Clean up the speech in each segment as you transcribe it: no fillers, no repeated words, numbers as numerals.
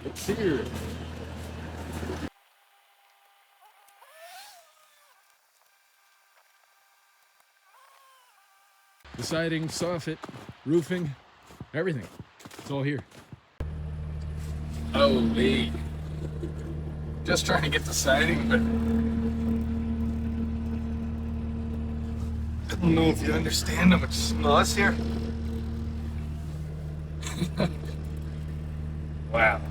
It's here. The siding, soffit, roofing, everything. It's all here. Holy. Just trying to get the siding, but I don't know if you understand how much snow is here. Wow.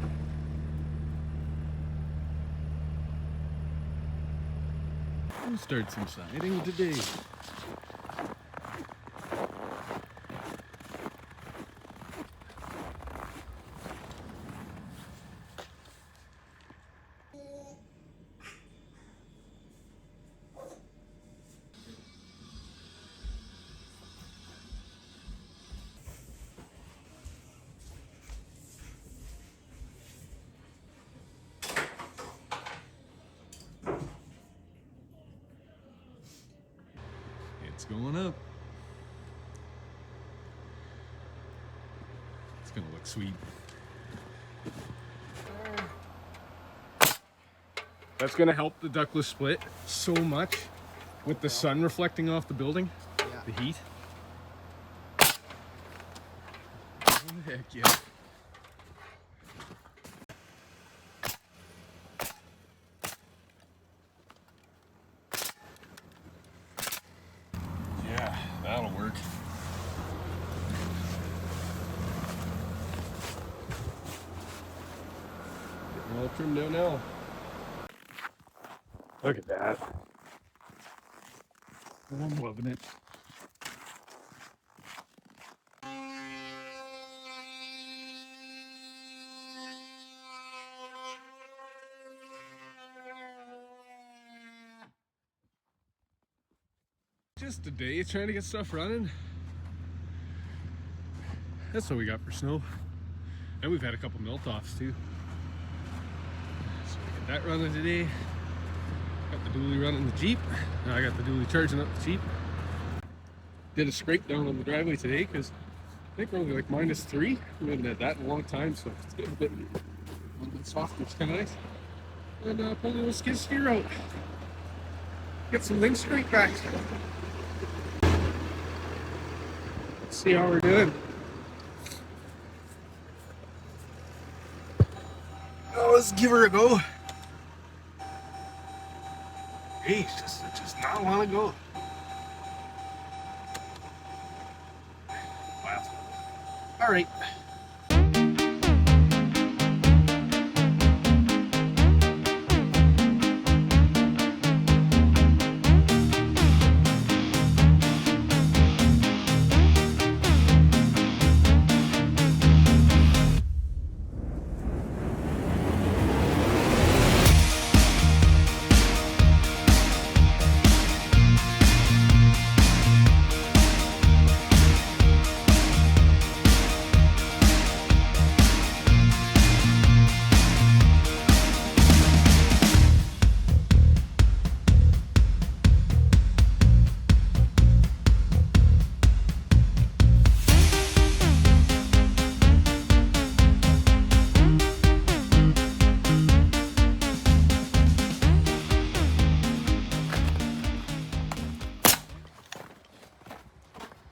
We'll start some siding today. It's going up. It's gonna look sweet. That's gonna help the ductless split so much with the sun reflecting off the building. Yeah. The heat. Oh, heck yeah. Yeah, that'll work. Getting all trimmed down now. Look at that. I'm loving it. Just a day trying to get stuff running. That's what we got for snow. And we've had a couple melt-offs too. So we get that running today. Got the dually running the Jeep. Now I got the dually charging up the Jeep. Did a scrape down on the driveway today because I think we're only like -3. We haven't had that in a long time, so it's getting a little bit softer. It's kind of nice. And pull the little skid steer out. Get some links straight back. Let's see how we're doing. Oh, let's give her a go. Hey, just not want to go. Wow. All right.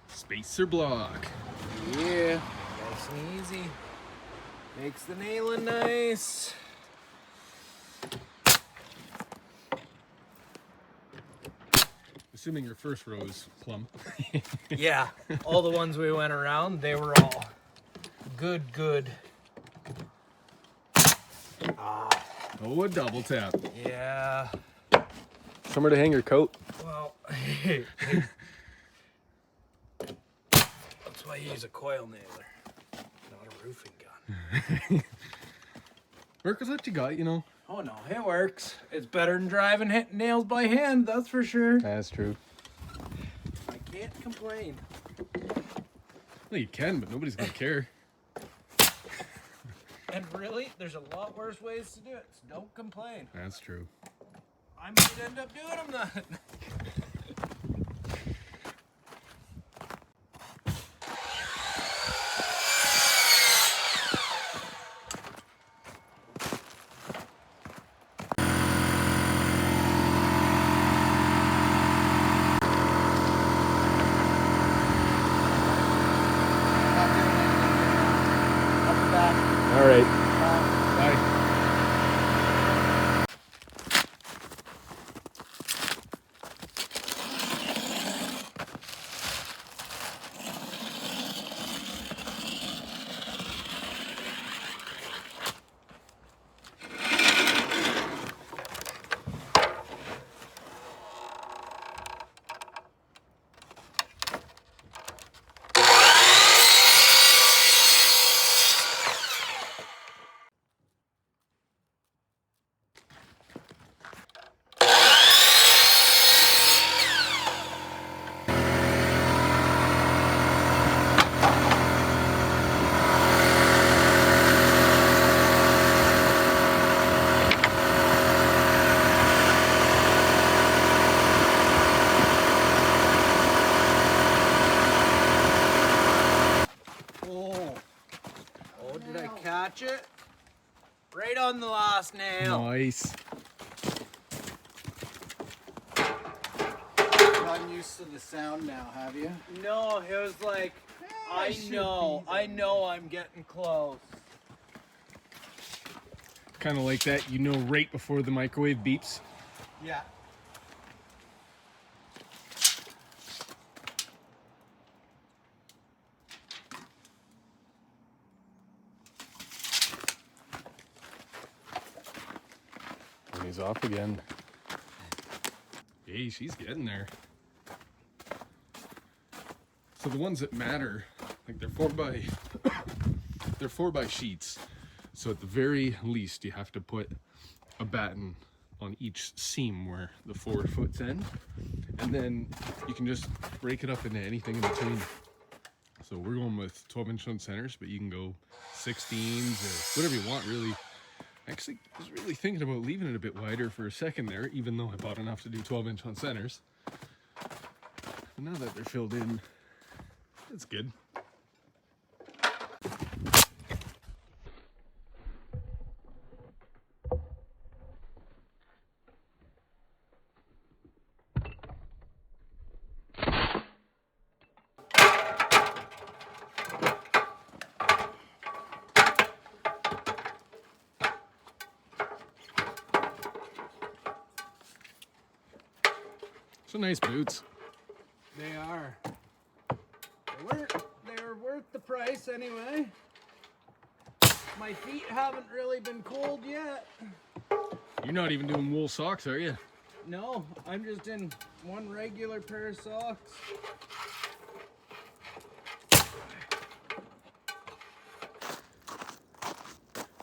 Spacer block. Yeah, nice and easy. Makes the nailing nice. Assuming your first row is plumb. Yeah, all the ones we went around, they were all good. Oh, a double tap. Yeah. Somewhere to hang your coat. Well, that's why you use a coil nailer, not a roofing gun. Work with what you got, you know. Oh no, it works. It's better than driving nails by hand, that's for sure. That's true. I can't complain. Well, you can, but nobody's gonna care. And really, there's a lot worse ways to do it, so don't complain. That's true. I might end up doing them then. All right. Bye. Did I catch it? Right on the last nail. Nice. Gotten used to the sound now, have you? No, it was like, I know I'm getting close. Kind of like that, you know, right before the microwave beeps. Yeah. And he's off again. Hey, she's getting there. So the ones that matter, like they're 4x sheets. So at the very least, you have to put a batten on each seam where the 4 foot's end, and then you can just break it up into anything in between. So we're going with 12-inch on centers, but you can go 16s or whatever you want, really. Actually, I was really thinking about leaving it a bit wider for a second there, even though I bought enough to do 12-inch on centers. But now that they're filled in, it's good. So nice boots. They are. They're worth the price anyway. My feet haven't really been cold yet. You're not even doing wool socks, are you? No, I'm just in one regular pair of socks.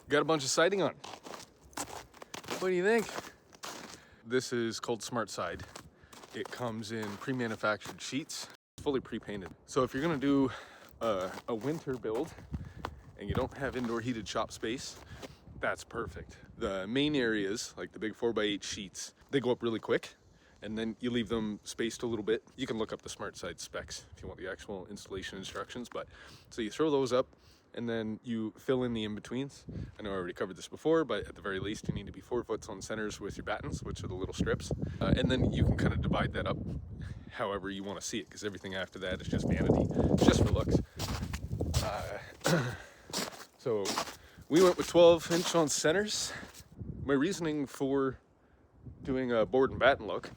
Got a bunch of siding on. What do you think? This is called SmartSide. It comes in pre-manufactured sheets, fully pre-painted. So if you're gonna do a winter build and you don't have indoor heated shop space, that's perfect. The main areas, like the big 4x8 sheets, they go up really quick, and then you leave them spaced a little bit. You can look up the SmartSide specs if you want the actual installation instructions, but so you throw those up, and then you fill in the in-betweens. I know I already covered this before, but at the very least, you need to be 4 foot on centers with your battens, which are the little strips. And then you can kind of divide that up however you want to see it, because everything after that is just vanity. It's just for looks. So we went with 12-inch on centers. My reasoning for doing a board and batten look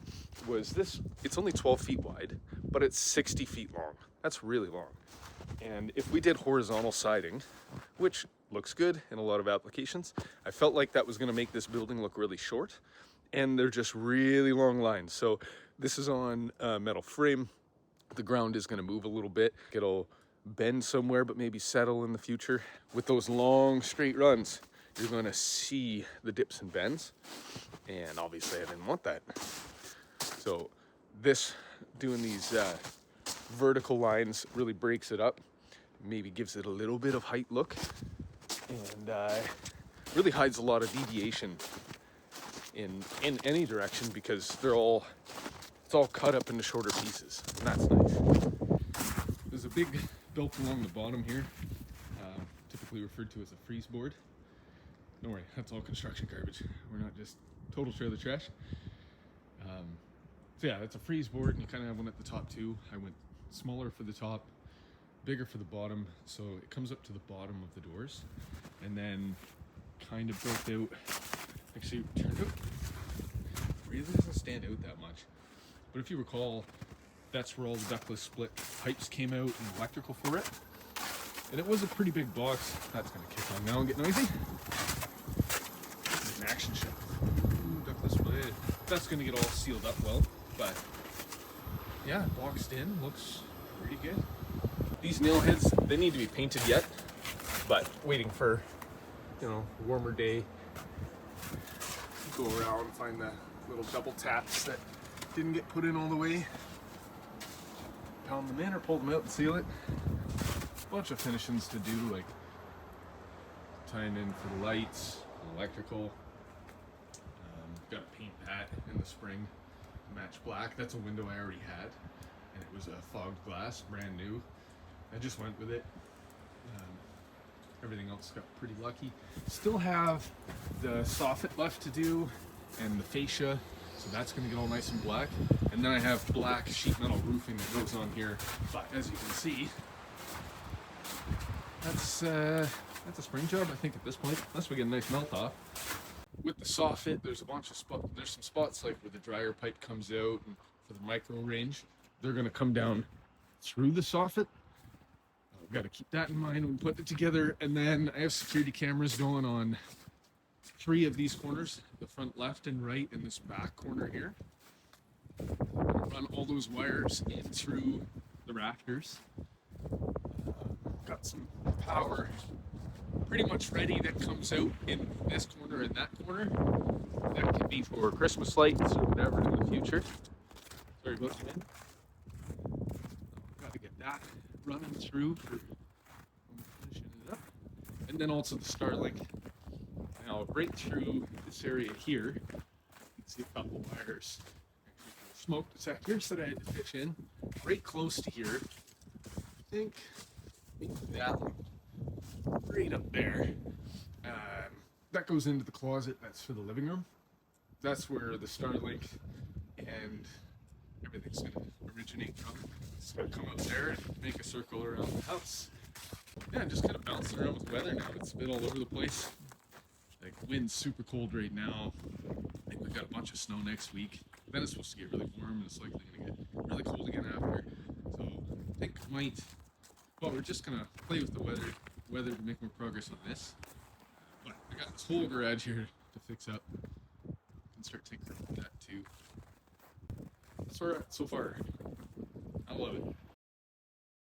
was this. It's only 12 feet wide, but it's 60 feet long. That's really long. And if we did horizontal siding, which looks good in a lot of applications, I felt like that was going to make this building look really short, and they're just really long lines. So this is on a metal frame. The ground is going to move a little bit. It'll bend somewhere, but maybe settle in the future. With those long straight runs, you're going to see the dips and bends, and obviously I didn't want that. So this, doing these vertical lines, really breaks it up, maybe gives it a little bit of height look, and really hides a lot of deviation in any direction, because it's all cut up into shorter pieces, and that's nice. There's a big belt along the bottom here, typically referred to as a freeze board. Don't worry, that's all construction garbage. We're not just total trailer trash. So yeah, that's a freeze board, and you kind of have one at the top too. I went smaller for the top, bigger for the bottom, so it comes up to the bottom of the doors, and then kind of built out. Actually, turned out really doesn't stand out that much. But if you recall, that's where all the ductless split pipes came out and electrical for it. And it was a pretty big box. That's gonna kick on now and get noisy. This is an action shot. Ooh, ductless split. That's gonna get all sealed up well, but yeah, boxed in, looks pretty good. These nail heads, they need to be painted yet, but waiting for, you know, a warmer day. Go around, find the little double taps that didn't get put in all the way. Pound them in or pull them out and seal it. Bunch of finishings to do, like tying in for the lights, electrical. Got a paint pat in the spring to match black. That's a window I already had, and it was a fogged glass, brand new. I just went with it. Everything else got pretty lucky. Still have the soffit left to do and the fascia, so that's going to get all nice and black. And then I have black sheet metal roofing that goes on here. But as you can see, that's a spring job, I think, at this point, unless we get a nice melt off. With the soffit, there's a bunch of spots. There's some spots like where the dryer pipe comes out, and for the micro range, they're going to come down through the soffit. I've got to keep that in mind when we put it together. And then I have security cameras going on 3 of these corners, the front left and right, and this back corner here. I'm going to run all those wires in through the rafters. Got some power pretty much ready that comes out in this corner and that corner. That can be for Christmas lights or whatever in the future. Sorry about the wind. Got to get that running through for finishing it up. And then also the Starlink. Now right through this area here, you can see a couple wires. Smoke detectors that I had to fish in. Right close to here. I think that one right up there. That goes into the closet. That's for the living room. That's where the Starlink and everything's going to originate from. It's going to come out there and make a circle around the house. Yeah, just kind of bouncing around with weather now. It's a bit all over the place. Like, wind's super cold right now. I think we've got a bunch of snow next week. Then it's supposed to get really warm, and it's likely going to get really cold again after. So I think we might. Well, we're just going to play with the weather to make more progress on this. But I got this whole garage here to fix up. I can start tinkering with that too. That's where we're at so far. I love it.